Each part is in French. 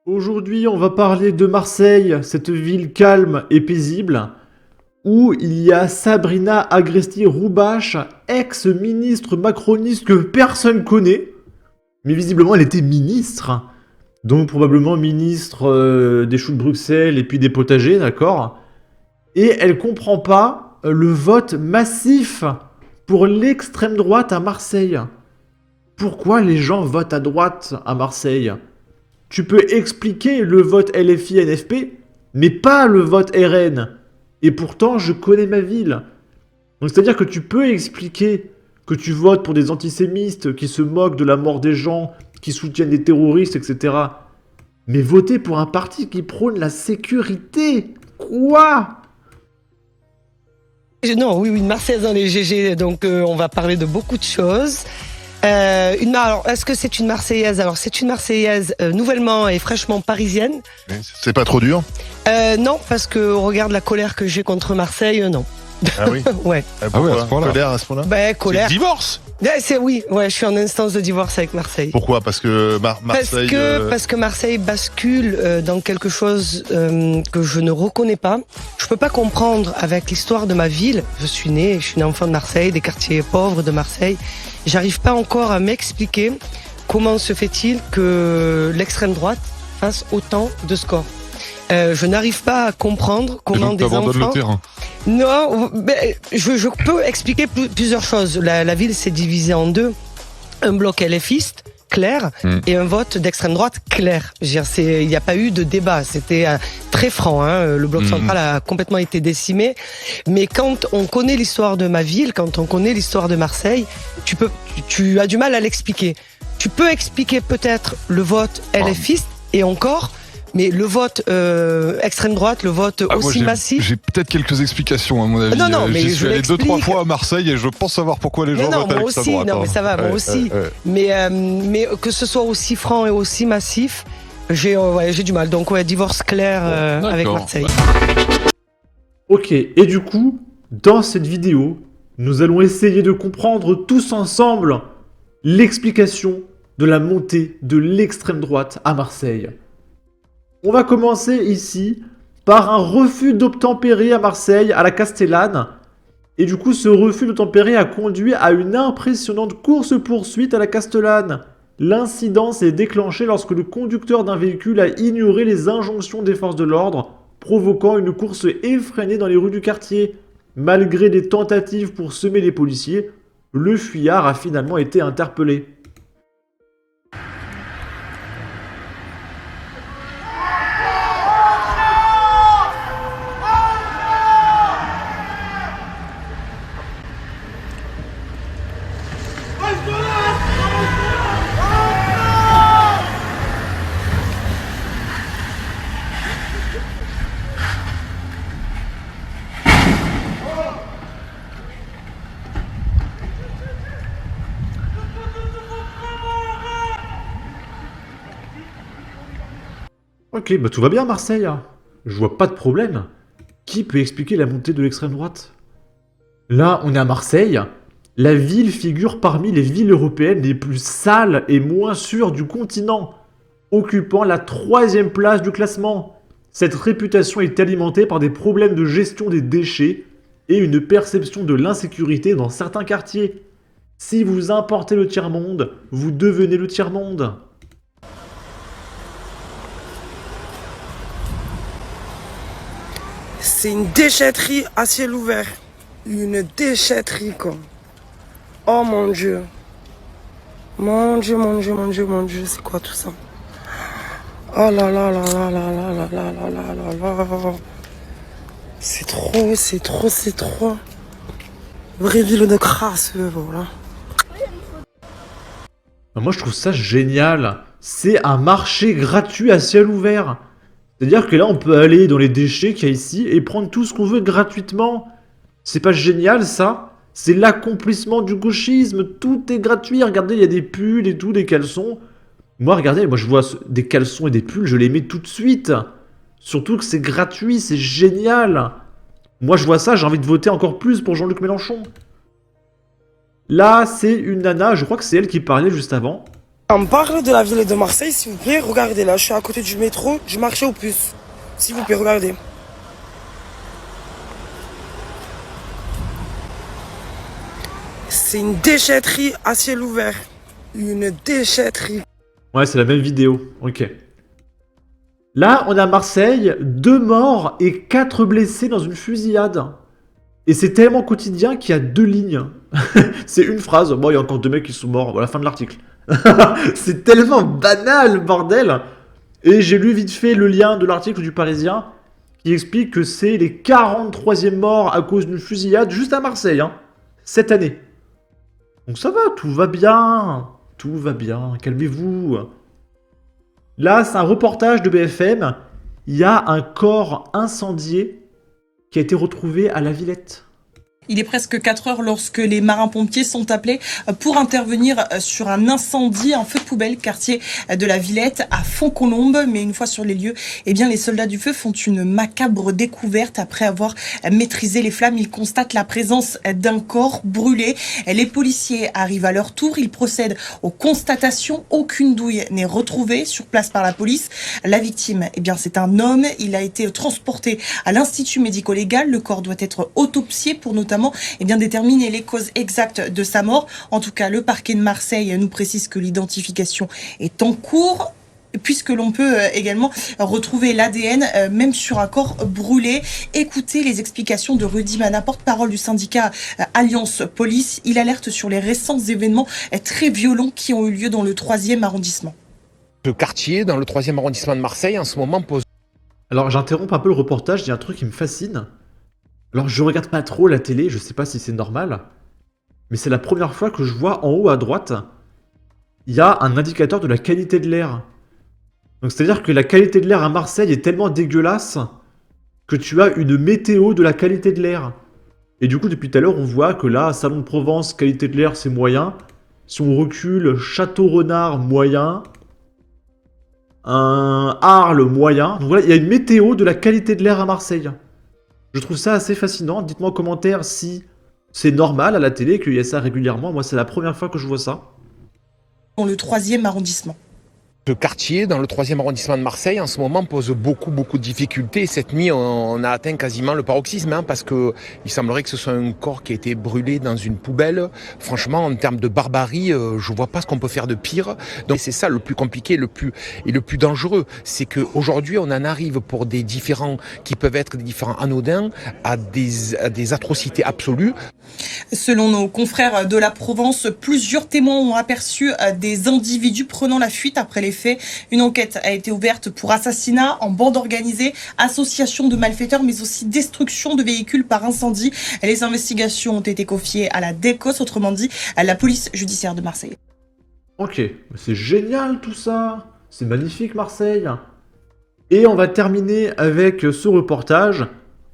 Aujourd'hui, on va parler de Marseille, cette ville calme et paisible, où il y a Sabrina Agresti-Roubache, ex-ministre macroniste que personne connaît, mais visiblement elle était ministre, donc probablement ministre des choux de Bruxelles et puis des potagers, d'accord? Et elle comprend pas le vote massif pour l'extrême droite à Marseille. Pourquoi les gens votent à droite à Marseille? Tu peux expliquer le vote LFI-NFP, mais pas le vote RN. Et pourtant, je connais ma ville. Donc c'est-à-dire que tu peux expliquer que tu votes pour des antisémites qui se moquent de la mort des gens, qui soutiennent des terroristes, etc. Mais voter pour un parti qui prône la sécurité? Quoi? Non, oui, une Marseillaise dans les GG, donc on va parler de beaucoup de choses. Alors, est-ce que c'est une Marseillaise? Alors, c'est une Marseillaise nouvellement et fraîchement parisienne. C'est pas trop dur? Non, parce que au regard de la colère que j'ai contre Marseille, non. Ah oui? Ouais. Ah ouais, à ce point-là. Colère à ce point-là? Ben, C'est colère. le divorce. Oui, je suis en instance de divorce avec Marseille. Pourquoi? Parce que Marseille... Parce que Marseille bascule dans quelque chose que je ne reconnais pas. Je peux pas comprendre avec l'histoire de ma ville. Je suis née enfant de Marseille, des quartiers pauvres de Marseille. J'arrive pas encore à m'expliquer comment se fait-il que l'extrême droite fasse autant de scores. Je n'arrive pas à comprendre comment des t'abandonnes enfants... le terrain. Non, je peux expliquer plusieurs choses. La ville s'est divisée en deux. Un bloc LFiste, clair, et un vote d'extrême droite, clair. Il n'y a pas eu de débat. C'était très franc. Le bloc central a complètement été décimé. Mais quand on connaît l'histoire de ma ville, quand on connaît l'histoire de Marseille, tu as du mal à l'expliquer. Tu peux expliquer peut-être le vote LFiste, et encore... Mais le vote extrême droite, le vote aussi massif... J'ai peut-être quelques explications à mon avis. Non, mais j'y je suis allé l'explique. 2-3 fois à Marseille et je pense savoir pourquoi les gens votent à l'extrême droite. Non, mais ça va, moi aussi. Mais que ce soit aussi franc et aussi massif, j'ai du mal. Donc divorce clair avec Marseille. Ok, et du coup, dans cette vidéo, nous allons essayer de comprendre tous ensemble l'explication de la montée de l'extrême droite à Marseille. On va commencer ici par un refus d'obtempérer à Marseille, à la Castellane. Et du coup, ce refus d'obtempérer a conduit à une impressionnante course-poursuite à la Castellane. L'incident s'est déclenché lorsque le conducteur d'un véhicule a ignoré les injonctions des forces de l'ordre, provoquant une course effrénée dans les rues du quartier. Malgré des tentatives pour semer les policiers, le fuyard a finalement été interpellé. Ok, bah tout va bien Marseille. Je vois pas de problème. Qui peut expliquer la montée de l'extrême droite? Là, on est à Marseille. La ville figure parmi les villes européennes les plus sales et moins sûres du continent, occupant la 3e place du classement. Cette réputation est alimentée par des problèmes de gestion des déchets et une perception de l'insécurité dans certains quartiers. Si vous importez le tiers-monde, vous devenez le tiers-monde. C'est une déchetterie à ciel ouvert. Une déchetterie, quoi. Oh mon Dieu. Mon Dieu, mon Dieu, mon Dieu, mon Dieu, c'est quoi tout ça? Oh là là là là là là là là là là là là. C'est trop, c'est trop, c'est trop. Vraie ville de crasse, voilà. Moi, je trouve ça génial. C'est un marché gratuit à ciel ouvert. C'est-à-dire que là, on peut aller dans les déchets qu'il y a ici et prendre tout ce qu'on veut gratuitement. C'est pas génial, ça? C'est l'accomplissement du gauchisme. Tout est gratuit. Regardez, il y a des pulls et tout, des caleçons. Moi, regardez, moi, je vois des caleçons et des pulls, je les mets tout de suite. Surtout que c'est gratuit, c'est génial. Moi, je vois ça, j'ai envie de voter encore plus pour Jean-Luc Mélenchon. Là, c'est une nana, je crois que c'est elle qui parlait juste avant. On parle de la ville de Marseille, s'il vous plaît, regardez là, je suis à côté du métro, du marché aux puces. S'il vous plaît, regardez. C'est une déchetterie à ciel ouvert. Une déchetterie. Ouais, c'est la même vidéo. Ok. Là, on a Marseille, 2 morts et 4 blessés dans une fusillade. Et c'est tellement quotidien qu'il y a 2 lignes. C'est une phrase. Bon, il y a encore 2 mecs qui sont morts. Voilà, fin de l'article. C'est tellement banal, bordel. Et j'ai lu vite fait le lien de l'article du Parisien qui explique que c'est les 43e morts à cause d'une fusillade juste à Marseille, hein, cette année. Donc ça va, tout va bien. Tout va bien, calmez-vous. Là, c'est un reportage de BFM. Il y a un corps incendié qui a été retrouvé à La Villette. Il est presque 4 heures lorsque les marins-pompiers sont appelés pour intervenir sur un incendie, un feu de poubelle, quartier de la Villette à Fontcolombe. Mais une fois sur les lieux, eh bien, les soldats du feu font une macabre découverte. Après avoir maîtrisé les flammes, ils constatent la présence d'un corps brûlé. Les policiers arrivent à leur tour. Ils procèdent aux constatations. Aucune douille n'est retrouvée sur place par la police. La victime, eh bien, c'est un homme. Il a été transporté à l'Institut médico-légal. Le corps doit être autopsié pour notamment déterminer les causes exactes de sa mort. En tout cas, le parquet de Marseille nous précise que l'identification est en cours, puisque l'on peut également retrouver l'ADN, même sur un corps brûlé. Écoutez les explications de Rudy Mana, porte-parole du syndicat Alliance Police. Il alerte sur les récents événements très violents qui ont eu lieu dans le 3e arrondissement. Ce quartier, dans le 3e arrondissement de Marseille, en ce moment pose... Alors j'interromps un peu le reportage, il y a un truc qui me fascine. Alors je regarde pas trop la télé, je sais pas si c'est normal, mais c'est la première fois que je vois en haut à droite, il y a un indicateur de la qualité de l'air. Donc c'est-à-dire que la qualité de l'air à Marseille est tellement dégueulasse que tu as une météo de la qualité de l'air. Et du coup depuis tout à l'heure on voit que là, Salon de Provence, qualité de l'air c'est moyen. Si on recule, Château-Renard moyen. Un Arles moyen. Donc voilà, il y a une météo de la qualité de l'air à Marseille. Je trouve ça assez fascinant. Dites-moi en commentaire si c'est normal à la télé qu'il y ait ça régulièrement. Moi, c'est la première fois que je vois ça. Dans le 3e arrondissement. Ce quartier, dans le 3e arrondissement de Marseille, en ce moment, pose beaucoup de difficultés. Cette nuit, on a atteint quasiment le paroxysme, hein, parce que il semblerait que ce soit un corps qui a été brûlé dans une poubelle. Franchement, en termes de barbarie, je vois pas ce qu'on peut faire de pire. Donc c'est ça le plus compliqué, le plus dangereux. C'est qu'aujourd'hui, on en arrive pour des différends qui peuvent être des différends anodins à des atrocités absolues. Selon nos confrères de la Provence, plusieurs témoins ont aperçu des individus prenant la fuite après les faits. Une enquête a été ouverte pour assassinat en bande organisée, association de malfaiteurs, mais aussi destruction de véhicules par incendie. Les investigations ont été confiées à la DECOS, autrement dit à la police judiciaire de Marseille. Ok, c'est génial tout ça. C'est magnifique Marseille. Et on va terminer avec ce reportage.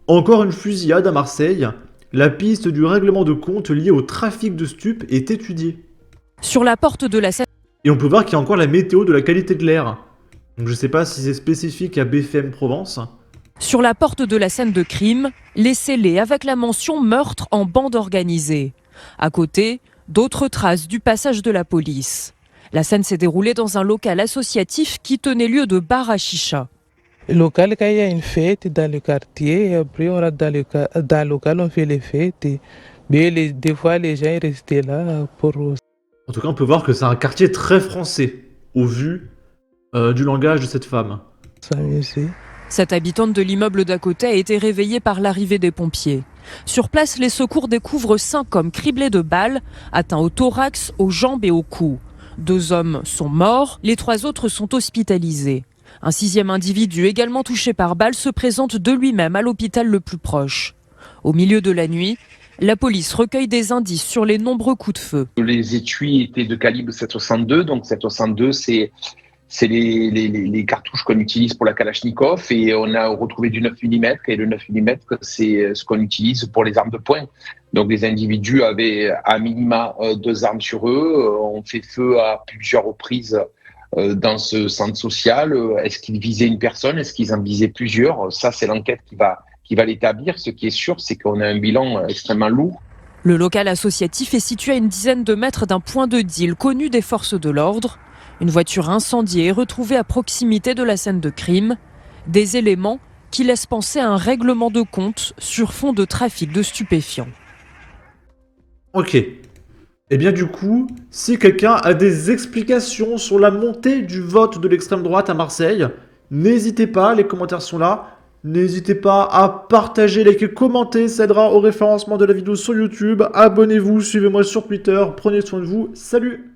Encore une fusillade à Marseille. La piste du règlement de compte lié au trafic de stupes est étudiée. Sur la porte de la scène. Et on peut voir qu'il y a encore la météo de la qualité de l'air. Donc je sais pas si c'est spécifique à BFM Provence. Sur la porte de la scène de crime, les scellés avec la mention meurtre en bande organisée. À côté, d'autres traces du passage de la police. La scène s'est déroulée dans un local associatif qui tenait lieu de bar à chicha. Local, quand il y a une fête dans le quartier, et après on rentre dans le local, on fait les fêtes. Mais des fois, les gens restaient là pour... En tout cas, on peut voir que c'est un quartier très français, au vu du langage de cette femme. s'amuser. Cette habitante de l'immeuble d'à côté a été réveillée par l'arrivée des pompiers. Sur place, les secours découvrent 5 hommes criblés de balles, atteints au thorax, aux jambes et au cou. 2 hommes sont morts, les 3 autres sont hospitalisés. Un 6e individu, également touché par balle, se présente de lui-même à l'hôpital le plus proche. Au milieu de la nuit, la police recueille des indices sur les nombreux coups de feu. Les étuis étaient de calibre 7,62, donc 7,62 c'est les cartouches qu'on utilise pour la Kalachnikov, et on a retrouvé du 9 mm, et le 9 mm c'est ce qu'on utilise pour les armes de poing. Donc les individus avaient à minima 2 armes sur eux, on fait feu à plusieurs reprises dans ce centre social. Est-ce qu'ils visaient une personne? Est-ce qu'ils en visaient plusieurs? Ça, c'est l'enquête qui va l'établir. Ce qui est sûr, c'est qu'on a un bilan extrêmement lourd. Le local associatif est situé à une dizaine de mètres d'un point de deal connu des forces de l'ordre. Une voiture incendiée est retrouvée à proximité de la scène de crime. Des éléments qui laissent penser à un règlement de compte sur fond de trafic de stupéfiants. Ok. Et bien du coup, si quelqu'un a des explications sur la montée du vote de l'extrême droite à Marseille, n'hésitez pas, les commentaires sont là. N'hésitez pas à partager, liker, commenter, ça aidera au référencement de la vidéo sur YouTube. Abonnez-vous, suivez-moi sur Twitter, prenez soin de vous, salut!